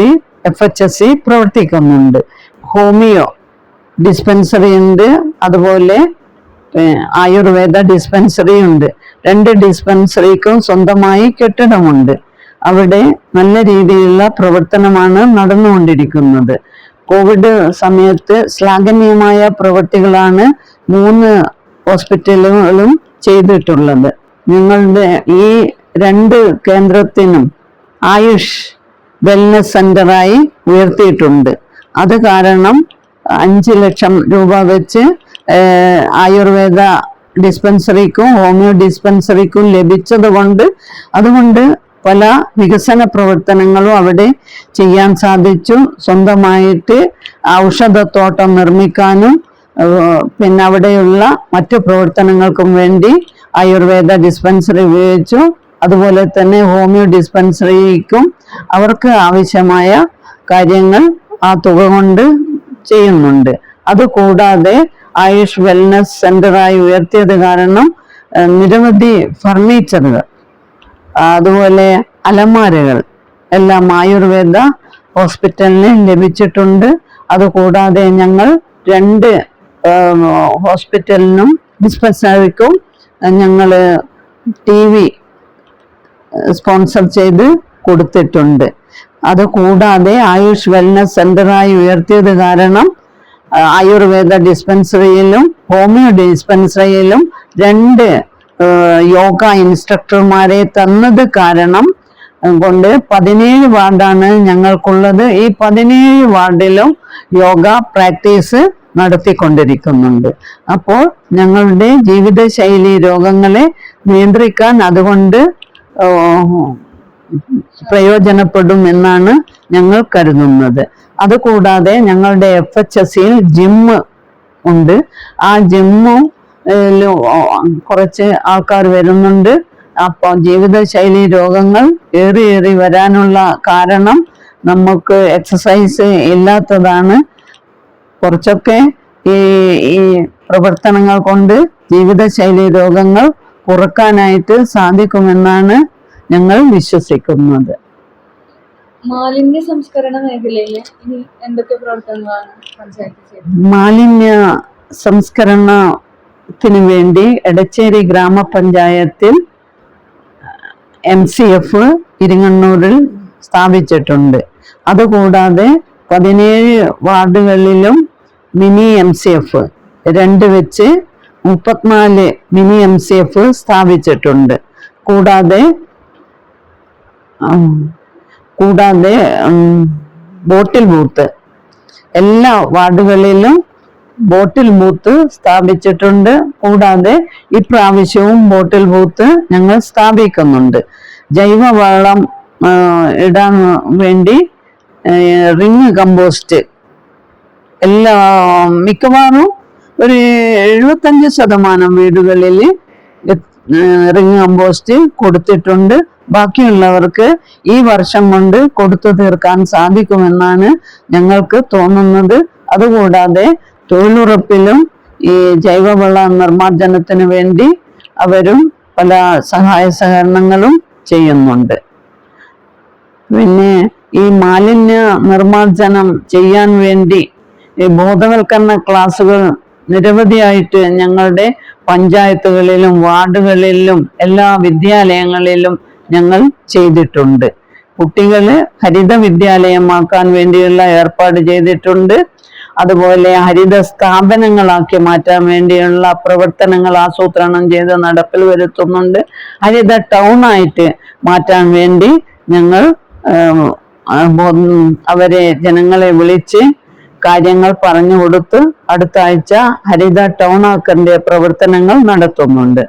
FHC പ്രവർത്തിക്കുന്നുണ്ട്. ഹോമിയോ ഡിസ്പെൻസറി ഉണ്ട്. അതുപോലെ ആയുർവേദ ഡിസ്പെൻസറി ഉണ്ട്. 2 ഡിസ്പെൻസറിക്കും സ്വന്തമായി കെട്ടിടമുണ്ട്. അവിടെ നല്ല രീതിയിലുള്ള പ്രവർത്തനമാണ് നടന്നുകൊണ്ടിരിക്കുന്നത്. കോവിഡ് സമയത്ത് ശ്ലാഘനീയമായ പ്രവൃത്തികളാണ് 3 ഹോസ്പിറ്റലുകളും ചെയ്തിട്ടുള്ളത്. ഞങ്ങളുടെ ഈ 2 കേന്ദ്രത്തിനും ആയുഷ് വെൽനസ് സെന്ററായി ഉയർത്തിയിട്ടുണ്ട്. അത് കാരണം 5 ലക്ഷം രൂപ വെച്ച് ആയുർവേദ ഡിസ്പെൻസറിക്കും ഹോമിയോ ഡിസ്പെൻസറിക്കും അതുകൊണ്ട് പല വികസന പ്രവർത്തനങ്ങളും അവിടെ ചെയ്യാൻ സാധിച്ചു. സ്വന്തമായിട്ട് ഔഷധത്തോട്ടം നിർമ്മിക്കാനും പിന്നെ അവിടെയുള്ള മറ്റു പ്രവർത്തനങ്ങൾക്കും വേണ്ടി ആയുർവേദ ഡിസ്പെൻസറി ഉപയോഗിച്ചു. അതുപോലെ തന്നെ ഹോമിയോ ഡിസ്പെൻസറിക്കും അവർക്ക് ആവശ്യമായ കാര്യങ്ങൾ ആ തുക കൊണ്ട് ചെയ്യുന്നുണ്ട്. അതുകൂടാതെ ആയുഷ് വെൽനസ് സെന്ററായി ഉയർത്തിയത് കാരണം നിരവധി ഫർണിച്ചറുകൾ അതുപോലെ അലമാരകൾ എല്ലാം ആയുർവേദ ഹോസ്പിറ്റലിന് ലഭിച്ചിട്ടുണ്ട്. അതുകൂടാതെ ഞങ്ങൾ 2 ഹോസ്പിറ്റലിനും ഡിസ്പെൻസറിക്കും ഞങ്ങൾ TV സ്പോൺസർ ചെയ്ത് കൊടുത്തിട്ടുണ്ട്. അതുകൂടാതെ ആയുഷ് വെൽനസ് സെന്ററായി ഉയർത്തിയത് കാരണം ആയുർവേദ ഡിസ്പെൻസറിയിലും ഹോമിയോ ഡിസ്പെൻസറിയിലും 2 യോഗ ഇൻസ്ട്രക്ടർമാരെ തന്നത് കാരണം കൊണ്ട് 17 വാർഡാണ് ഞങ്ങൾക്കുള്ളത്. ഈ 17 വാർഡിലും യോഗ പ്രാക്ടീസ് നടത്തിക്കൊണ്ടിരിക്കുന്നുണ്ട്. അപ്പോൾ ഞങ്ങളുടെ ജീവിതശൈലി രോഗങ്ങളെ നിയന്ത്രിക്കാൻ അതുകൊണ്ട് പ്രയോജനപ്പെടും എന്നാണ് ഞങ്ങൾ കരുതുന്നത്. അതുകൂടാതെ ഞങ്ങളുടെ FHSയിൽ ജിമ്മ് ഉണ്ട്. ആ ജിമ്മും കുറച്ച് ആൾക്കാർ വരുന്നുണ്ട്. അപ്പോൾ ജീവിതശൈലി രോഗങ്ങൾ ഏറി വരാനുള്ള കാരണം നമുക്ക് എക്സസൈസ് ഇല്ലാത്തതാണ്. കുറച്ചൊക്കെ ഈ പ്രവർത്തനങ്ങൾ കൊണ്ട് ജീവിതശൈലി രോഗങ്ങൾ കുറക്കാനായിട്ട് സാധിക്കുമെന്നാണ് ഞങ്ങൾ വിശ്വസിക്കുന്നത്. മാലിന്യ സംസ്കരണ മേഖലയിൽ ഇനി എന്തൊക്കെ പ്രവർത്തനങ്ങളാണ് പഞ്ചായത്ത് ചെയ്യുന്നത്? മാലിന്യ സംസ്കരണത്തിന് വേണ്ടി എടച്ചേരി ഗ്രാമപഞ്ചായത്തിൽ MCF ഇരിങ്ങണ്ണൂരിൽ സ്ഥാപിച്ചിട്ടുണ്ട്. അതുകൂടാതെ 17 വാർഡുകളിലും മിനി MCF 2 വെച്ച് 34 മിനി MCF സ്ഥാപിച്ചിട്ടുണ്ട്. കൂടാതെ ബോട്ടിൽ ബൂത്ത് എല്ലാ വാർഡുകളിലും ബോട്ടിൽ ബൂത്ത് സ്ഥാപിച്ചിട്ടുണ്ട്. കൂടാതെ ഇപ്രാവശ്യവും ബോട്ടിൽ ബൂത്ത് ഞങ്ങൾ സ്ഥാപിക്കുന്നുണ്ട്. ജൈവവളം ഇടാൻ വേണ്ടി റിങ് കമ്പോസ്റ്റ് മിക്കവാറും ഒരു 75% വീടുകളിൽ റിങ് കമ്പോസ്റ്റ് കൊടുത്തിട്ടുണ്ട്. ബാക്കിയുള്ളവർക്ക് ഈ വർഷം കൊണ്ട് കൊടുത്തു തീർക്കാൻ സാധിക്കുമെന്നാണ് ഞങ്ങൾക്ക് തോന്നുന്നത്. അതുകൂടാതെ തൊഴിലുറപ്പിലും ഈ ജൈവവള നിർമ്മാർജ്ജനത്തിന് വേണ്ടി അവരും പല സഹായ സഹകരണങ്ങളും ചെയ്യുന്നുണ്ട്. പിന്നെ ഈ മാലിന്യ നിർമ്മാർജ്ജനം ചെയ്യാൻ വേണ്ടി ബോധവൽക്കരണ ക്ലാസുകൾ നിരവധിയായിട്ട് ഞങ്ങളുടെ പഞ്ചായത്തുകളിലും വാർഡുകളിലും എല്ലാ വിദ്യാലയങ്ങളിലും ഞങ്ങൾ ചെയ്തിട്ടുണ്ട്. കുട്ടികളെ ഹരിത വിദ്യാലയമാക്കാൻ വേണ്ടിയുള്ള ഏർപ്പാട് ചെയ്തിട്ടുണ്ട്. അതുപോലെ ഹരിത സ്ഥാപനങ്ങളാക്കി മാറ്റാൻ വേണ്ടിയുള്ള പ്രവർത്തനങ്ങൾ ആസൂത്രണം ചെയ്ത് നടപ്പിൽ വരുത്തുന്നുണ്ട്. ഹരിത ടൗൺ ആയിട്ട് മാറ്റാൻ വേണ്ടി ഞങ്ങൾ ജനങ്ങളെ വിളിച്ച് കാര്യങ്ങൾ പറഞ്ഞു കൊടുത്ത് അടുത്ത ആഴ്ച ഹരിത ടൗൺ ആക്കലിന്റെ പ്രവർത്തനങ്ങൾ നടത്തുന്നുണ്ട്.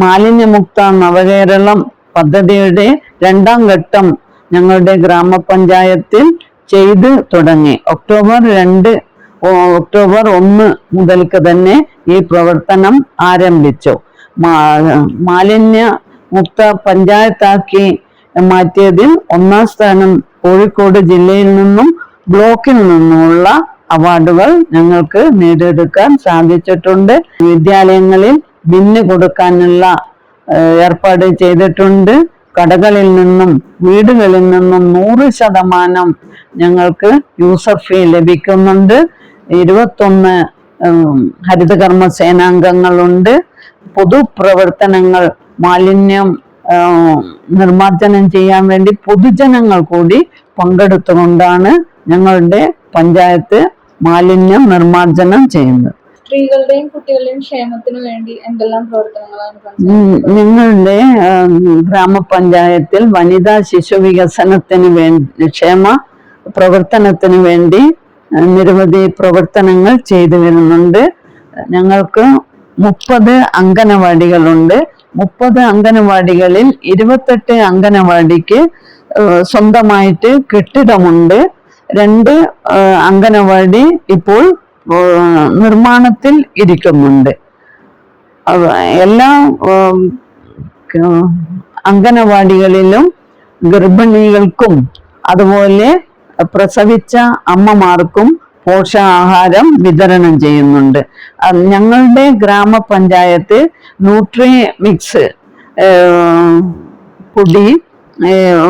മാലിന്യമുക്ത നവകേരളം പദ്ധതിയുടെ 2ാം ഘട്ടം ഞങ്ങളുടെ ഗ്രാമപഞ്ചായത്തിൽ ചെയ്ത് തുടങ്ങി. ഒക്ടോബർ 1 മുതൽക്ക് തന്നെ ഈ പ്രവർത്തനം ആരംഭിച്ചു. മാലിന്യ മുക്ത പഞ്ചായത്താക്കി മാറ്റിയതിൽ 1ാം സ്ഥാനം കോഴിക്കോട് ജില്ലയിൽ നിന്നും ബ്ലോക്കിൽ നിന്നുമുള്ള അവാർഡുകൾ ഞങ്ങൾക്ക് നേടിയെടുക്കാൻ സാധിച്ചിട്ടുണ്ട്. വിദ്യാലയങ്ങളിൽ ബിന്ന് കൊടുക്കാനുള്ള ഏർപ്പാട് ചെയ്തിട്ടുണ്ട്. കടകളിൽ നിന്നും വീടുകളിൽ നിന്നും 100% ഞങ്ങൾക്ക് യൂസർ ഫീ ലഭിക്കുന്നുണ്ട്. 21 ഹരിതകർമ്മ സേനാംഗങ്ങളുണ്ട്. പൊതുപ്രവർത്തനങ്ങൾ മാലിന്യം നിർമ്മാർജ്ജനം ചെയ്യാൻ വേണ്ടി പൊതുജനങ്ങൾ കൂടി പങ്കെടുത്തുകൊണ്ടാണ് ഞങ്ങളുടെ പഞ്ചായത്ത് മാലിന്യം നിർമ്മാർജ്ജനം ചെയ്യുന്നത്. സ്ത്രീകളുടെയും കുട്ടികളുടെയും ക്ഷേമത്തിനു വേണ്ടി എന്തെല്ലാം പ്രവർത്തനങ്ങളാണ് ഞങ്ങളുടെ ഗ്രാമപഞ്ചായത്തിൽ വനിതാ ശിശു വികസനത്തിന് വേണ്ടി ക്ഷേമ പ്രവർത്തനത്തിന് വേണ്ടി നിരവധി പ്രവർത്തനങ്ങൾ ചെയ്തു വരുന്നുണ്ട്. ഞങ്ങൾക്ക് 30 അംഗനവാടികളുണ്ട്. 30 അംഗനവാടികളിൽ 28 അംഗനവാടിക്ക് സ്വന്തമായിട്ട് കെട്ടിടമുണ്ട്. 2 അംഗനവാടി ഇപ്പോൾ നിർമ്മാണത്തിൽ ഇരിക്കുന്നുണ്ട്. എല്ലാ അംഗനവാടികളിലും ഗർഭിണികൾക്കും അതുപോലെ പ്രസവിച്ച അമ്മമാർക്കും പോഷകാഹാരം വിതരണം ചെയ്യുന്നുണ്ട്. ഞങ്ങളുടെ ഗ്രാമപഞ്ചായത്ത് ന്യൂട്രി മിക്സ് പൊടി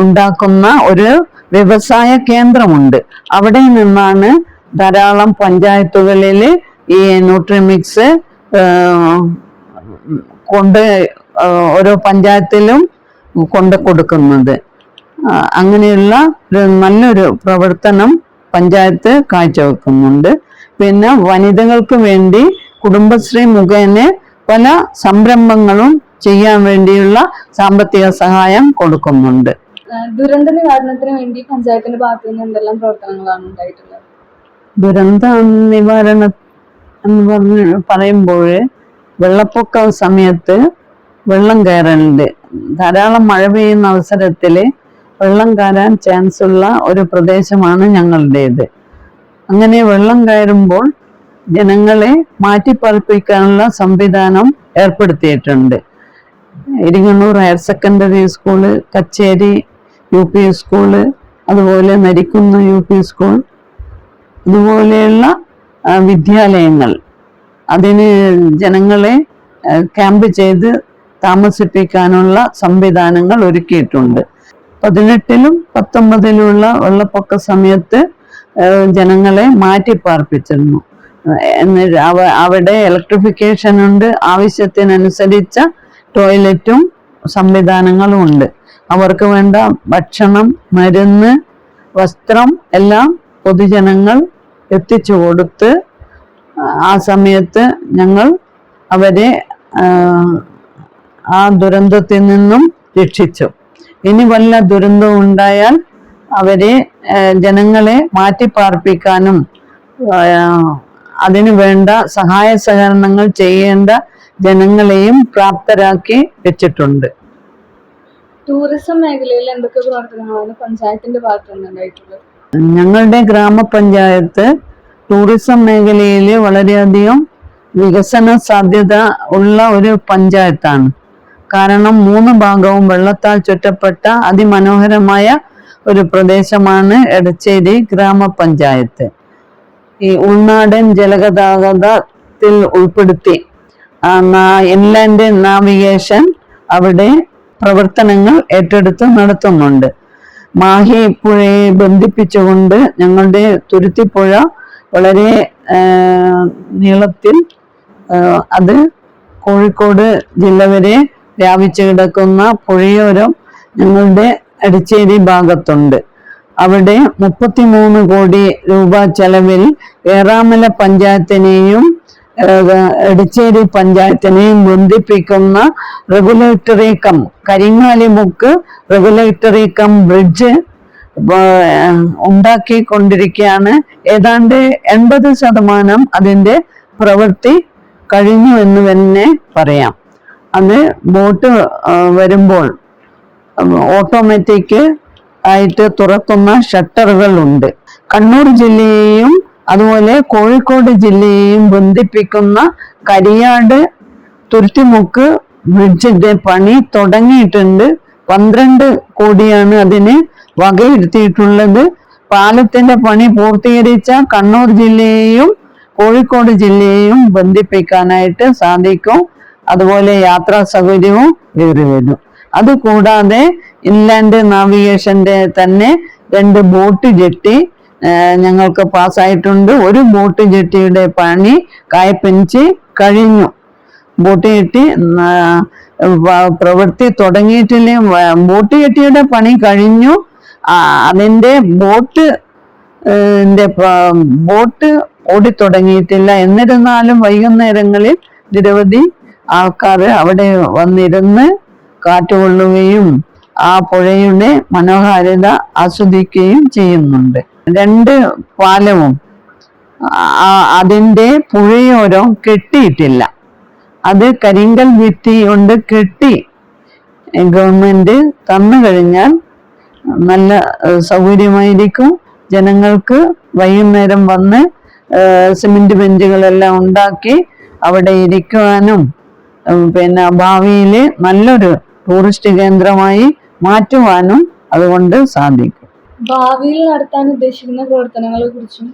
ഉണ്ടാക്കുന്ന ഒരു വ്യവസായ കേന്ദ്രമുണ്ട്. അവിടെ നിന്നാണ് ധാരാളം പഞ്ചായത്തുകളിൽ ഈ ന്യൂട്രിമിക്സ് കൊണ്ട് ഓരോ പഞ്ചായത്തിലും കൊണ്ട് കൊടുക്കുന്നത്. അങ്ങനെയുള്ള നല്ലൊരു പ്രവർത്തനം പഞ്ചായത്ത് കാഴ്ചവെക്കുന്നുണ്ട്. പിന്നെ വനിതകൾക്ക് വേണ്ടി കുടുംബശ്രീ മുഖേന പല സംരംഭങ്ങളും ചെയ്യാൻ വേണ്ടിയുള്ള സാമ്പത്തിക സഹായം കൊടുക്കുന്നുണ്ട്. ദുരന്ത നിവാരണത്തിന് വേണ്ടി പഞ്ചായത്തിന്റെ ഭാഗത്തു നിന്ന് എന്തെല്ലാം പ്രവർത്തനങ്ങളാണ് ഉണ്ടായിട്ടുള്ളത്? ദുരന്ത നിവാരണം എന്ന് പറയുമ്പോൾ വെള്ളപ്പൊക്ക സമയത്ത് വെള്ളം കയറലുണ്ട്. ധാരാളം മഴ പെയ്യുന്ന അവസരത്തിൽ വെള്ളം കയറാൻ ചാൻസ് ഉള്ള ഒരു പ്രദേശമാണ് ഞങ്ങളുടേത്. അങ്ങനെ വെള്ളം കയറുമ്പോൾ ജനങ്ങളെ മാറ്റിപ്പാർപ്പിക്കാനുള്ള സംവിധാനം ഏർപ്പെടുത്തിയിട്ടുണ്ട്. ഇരിങ്ങണ്ണൂർ ഹയർ സെക്കൻഡറി സ്കൂള്, കച്ചേരി UP സ്കൂള്, അതുപോലെ നരിക്കുന്ന് UP സ്കൂൾ, ഇതുപോലെയുള്ള വിദ്യാലയങ്ങൾ അതിന് ജനങ്ങളെ ക്യാമ്പ് ചെയ്ത് താമസിപ്പിക്കാനുള്ള സംവിധാനങ്ങൾ ഒരുക്കിയിട്ടുണ്ട്. 18-ലും 19-ലുള്ള വെള്ളപ്പൊക്ക സമയത്ത് ജനങ്ങളെ മാറ്റിപ്പാർപ്പിച്ചിരുന്നു. അവിടെ ഇലക്ട്രിഫിക്കേഷൻ ഉണ്ട്, ആവശ്യത്തിനനുസരിച്ച ടോയ്ലറ്റും സംവിധാനങ്ങളും ഉണ്ട്. അവർക്ക് വേണ്ട ഭക്ഷണം, മരുന്ന്, വസ്ത്രം എല്ലാം പൊതുജനങ്ങൾ എത്തിച്ചു കൊടുത്ത് ആ സമയത്ത് ഞങ്ങൾ അവരെ ആ ദുരന്തത്തിൽ നിന്നും രക്ഷിച്ചു. ഇനി വല്ല ദുരന്തവും ഉണ്ടായാൽ അവരെ ജനങ്ങളെ മാറ്റിപ്പാർപ്പിക്കാനും അതിനു വേണ്ട സഹായ സഹകരണങ്ങൾ ചെയ്യേണ്ട ജനങ്ങളെയും പ്രാപ്തരാക്കി വെച്ചിട്ടുണ്ട്. ടൂറിസം മേഖലയിൽ എന്തൊക്കെ പ്രവർത്തനങ്ങളാണ് പഞ്ചായത്തിന്റെ ഭാഗത്തു നിന്നുണ്ടായിട്ടുള്ളത്? ഞങ്ങളുടെ ഗ്രാമപഞ്ചായത്ത് ടൂറിസം മേഖലയിൽ വളരെയധികം വികസന സാധ്യത ഉള്ള ഒരു പഞ്ചായത്താണ്. കാരണം 3 ഭാഗവും വെള്ളത്താൽ ചുറ്റപ്പെട്ട അതിമനോഹരമായ ഒരു പ്രദേശമാണ് എടച്ചേരി ഗ്രാമപഞ്ചായത്ത്. ഈ ഉൾനാടൻ ജലഗതാഗതത്തിൽ ഉൾപ്പെടുത്തി ഇൻലാൻഡ് നാവിഗേഷൻ അവിടെ പ്രവർത്തനങ്ങൾ ഏറ്റെടുത്ത് നടത്തുന്നുണ്ട്. മാഹി പുഴയെ ബന്ധിപ്പിച്ചുകൊണ്ട് ഞങ്ങളുടെ തുരുത്തിപ്പുഴ വളരെ നീളത്തിൽ അത് കോഴിക്കോട് ജില്ല വരെ വ്യാപിച്ചു കിടക്കുന്ന പുഴയോരം ഞങ്ങളുടെ എടച്ചേരി ഭാഗത്തുണ്ട്. അവിടെ 33 കോടി രൂപ ചെലവിൽ ഏറാമല പഞ്ചായത്തിനെയും എടച്ചേരി പഞ്ചായത്തിനെയും ബന്ധിപ്പിക്കുന്ന regulatory cum Karingalimukku regulatory cum bridge ഉണ്ടാക്കിക്കൊണ്ടിരിക്കുകയാണ്. ഏതാണ്ട് 80% അതിൻ്റെ പ്രവൃത്തി കഴിഞ്ഞു എന്ന് തന്നെ പറയാം. അത് ബോട്ട് വരുമ്പോൾ ഓട്ടോമാറ്റിക് ആയിട്ട് തുറക്കുന്ന ഷട്ടറുകൾ ഉണ്ട്. കണ്ണൂർ ജില്ലയെയും അതുപോലെ കോഴിക്കോട് ജില്ലയെയും ബന്ധിപ്പിക്കുന്ന കരിയാട് തുരുത്തിമുക്ക് ബ്രിഡ്ജിന്റെ പണി തുടങ്ങിയിട്ടുണ്ട്. 12 കോടിയാണ് അതിന് വകയിരുത്തിയിട്ടുള്ളത്. പാലത്തിന്റെ പണി പൂർത്തീകരിച്ച കണ്ണൂർ ജില്ലയെയും കോഴിക്കോട് ജില്ലയെയും ബന്ധിപ്പിക്കാനായിട്ട് സാധിക്കും. അതുപോലെ യാത്രാ സൗകര്യവും ഏറി വരും. അതുകൂടാതെ ഇൻലാൻഡ് നാവിഗേഷന്റെ തന്നെ 2 ബോട്ട് ജെട്ടി ഞങ്ങൾക്ക് പാസ്സായിട്ടുണ്ട്. ഒരു ബോട്ട് ജെട്ടിയുടെ പണി കായപ്പഞ്ചി കഴിഞ്ഞു. ബോട്ട് ജെട്ടി പ്രവൃത്തി തുടങ്ങിയിട്ടില്ല. ബോട്ട് ജെട്ടിയുടെ പണി കഴിഞ്ഞു. അതിൻ്റെ ബോട്ട് ഓടിത്തുടങ്ങിയിട്ടില്ല. എന്നിരുന്നാലും വൈകുന്നേരങ്ങളിൽ നിരവധി ആൾക്കാർ അവിടെ വന്നിരുന്ന് കാറ്റുകൊള്ളുകയും ആ പുഴയുടെ മനോഹാരിത ആസ്വദിക്കുകയും ചെയ്യുന്നുണ്ട്. 2 പാലവും അതിൻ്റെ പുഴയോരം കെട്ടിയിട്ടില്ല. അത് കരിങ്കൽ ഭിത്തി കൊണ്ട് കെട്ടി ഗവൺമെന്റ് തന്നു കഴിഞ്ഞാൽ നല്ല സൗകര്യമായിരിക്കും. ജനങ്ങൾക്ക് വൈകുന്നേരം വന്ന് സിമെന്റ് ബെഞ്ചുകളെല്ലാം ഉണ്ടാക്കി അവിടെ ഇരിക്കുവാനും പിന്നെ ഭാവിയിൽ നല്ലൊരു ടൂറിസ്റ്റ് കേന്ദ്രമായി മാറ്റുവാനും അതുകൊണ്ട് സാധിക്കും. ഭാവിയിൽ നടത്താൻ ഉദ്ദേശിക്കുന്ന പ്രവർത്തനങ്ങളെ കുറിച്ചും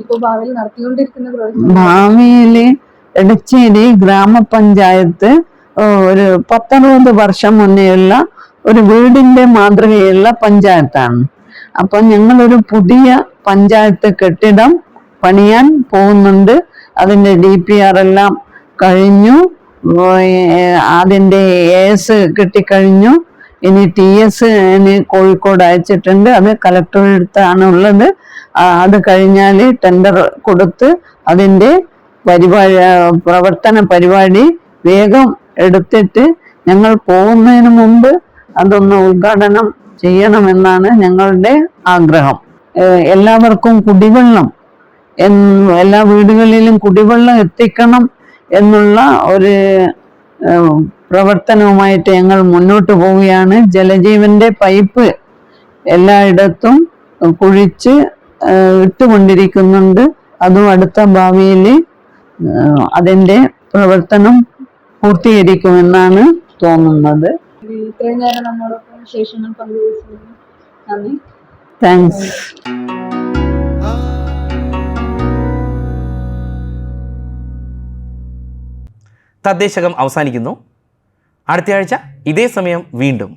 ഇപ്പോൾ ഭാവിയിൽ നടത്തിക്കൊണ്ടിരിക്കുന്ന പ്രവർത്തനങ്ങൾ. ഭാവിയിൽ എടച്ചേരി ഗ്രാമപഞ്ചായത്ത് ഒരു 19 വർഷം മുന്നേയുള്ള ഒരു വീടിന്റെ മാതൃകയുള്ള പഞ്ചായത്താണ്. അപ്പൊ ഞങ്ങളൊരു പുതിയ പഞ്ചായത്ത് കെട്ടിടം പണിയാൻ പോകുന്നുണ്ട്. അതിന്റെ DPR എല്ലാം കഴിഞ്ഞു. അതിന്റെ AS കിട്ടിക്കഴിഞ്ഞു. ഇനി TS കോഴിക്കോട് അയച്ചിട്ടുണ്ട്. അത് കളക്ടറുടെ അടുത്താണ് ഉള്ളത്. അത് കഴിഞ്ഞാൽ ടെൻഡർ കൊടുത്ത് അതിന്റെ പ്രവർത്തന പരിപാടി വേഗം എടുത്തിട്ട് ഞങ്ങൾ പോകുന്നതിന് മുമ്പ് അതൊന്ന് ഉദ്ഘാടനം ചെയ്യണമെന്നാണ് ഞങ്ങളുടെ ആഗ്രഹം. എല്ലാവർക്കും കുടിവെള്ളം, എല്ലാ വീടുകളിലും കുടിവെള്ളം എത്തിക്കണം എന്നുള്ള ഒരു പ്രവർത്തനവുമായിട്ട് ഞങ്ങൾ മുന്നോട്ട് പോവുകയാണ്. ജലജീവന്റെ പൈപ്പ് എല്ലായിടത്തും കുഴിച്ച് ഇട്ടുകൊണ്ടിരിക്കുന്നുണ്ട്. അതും അടുത്ത ഭാവിയിൽ അതിന്റെ പ്രവർത്തനം പൂർത്തീകരിക്കുമെന്നാണ് തോന്നുന്നത്. ഇത്രയും നേരം നമ്മളോടൊപ്പം വിശേഷങ്ങൾ പങ്കുവച്ചതിന് നന്ദി. താങ്ക്സ്. തദ്ദേശകം അവസാനിക്കുന്നു. അടുത്തയാഴ്ച ഇതേ സമയം വീണ്ടും.